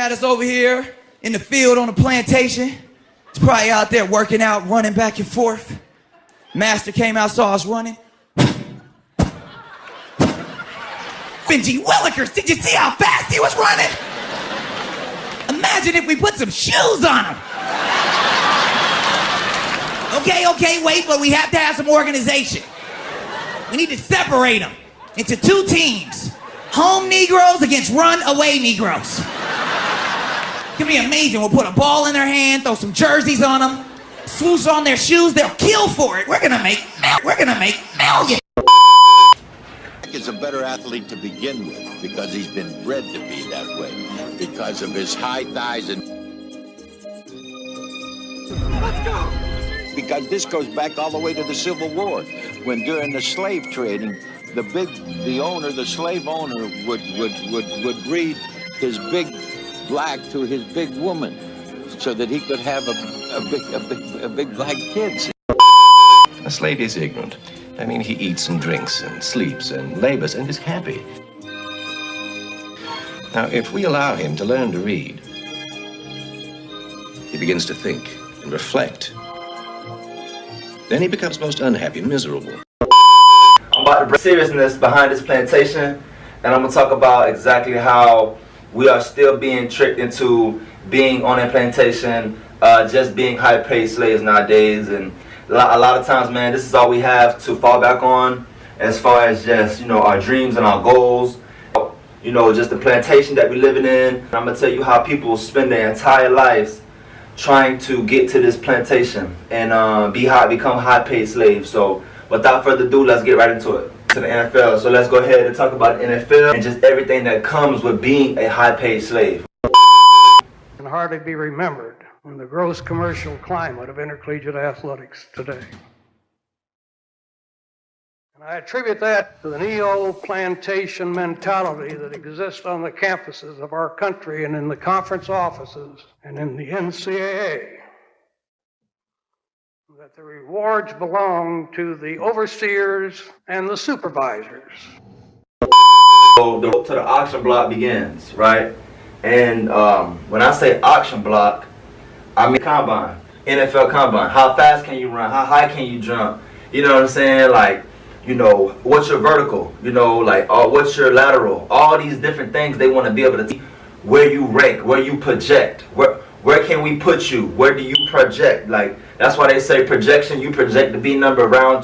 had us over here in the field on the plantation. He's probably out there working out, running back and forth. Master came out, saw us running. Fingy Willikers, did you see how fast he was running? Imagine if we put some shoes on him. Okay, wait, but we have to have some organization. We need to separate them into two teams. Home Negroes against runaway Negroes. It's gonna be amazing. We'll put a ball in their hand, throw some jerseys on them, swoosh on their shoes, they'll kill for it. We're gonna make millions. Is a better athlete to begin with because he's been bred to be that way, because of his high thighs and... Let's go! Because this goes back all the way to the Civil War, when during the slave trading, the slave owner would breed his big black to his big woman, so that he could have a big black kid. A slave is ignorant. I mean, he eats and drinks and sleeps and labors and is happy. Now, if we allow him to learn to read, he begins to think and reflect. Then he becomes most unhappy, miserable. I'm about to bring seriousness behind this plantation, and I'm going to talk about exactly how we are still being tricked into being on a plantation, just being high-paid slaves nowadays. And a lot of times, man, this is all we have to fall back on as far as just, our dreams and our goals. Just the plantation that we're living in. I'm going to tell you how people spend their entire lives trying to get to this plantation and become high-paid slaves. So without further ado, let's get right into it. To the NFL. So let's go ahead and talk about the NFL and just everything that comes with being a high-paid slave. Can hardly be remembered in the gross commercial climate of intercollegiate athletics today. And I attribute that to the neo-plantation mentality that exists on the campuses of our country and in the conference offices and in the NCAA. That the rewards belong to the overseers and the supervisors. So the auction block begins, right? And when I say auction block, I mean combine, NFL combine. How fast can you run? How high can you jump? You know what I'm saying? Like, what's your vertical? What's your lateral? All these different things they want to be able to see where you rank, where you project, where can we put you? Where do you project? Like, that's why they say projection, you project to be number round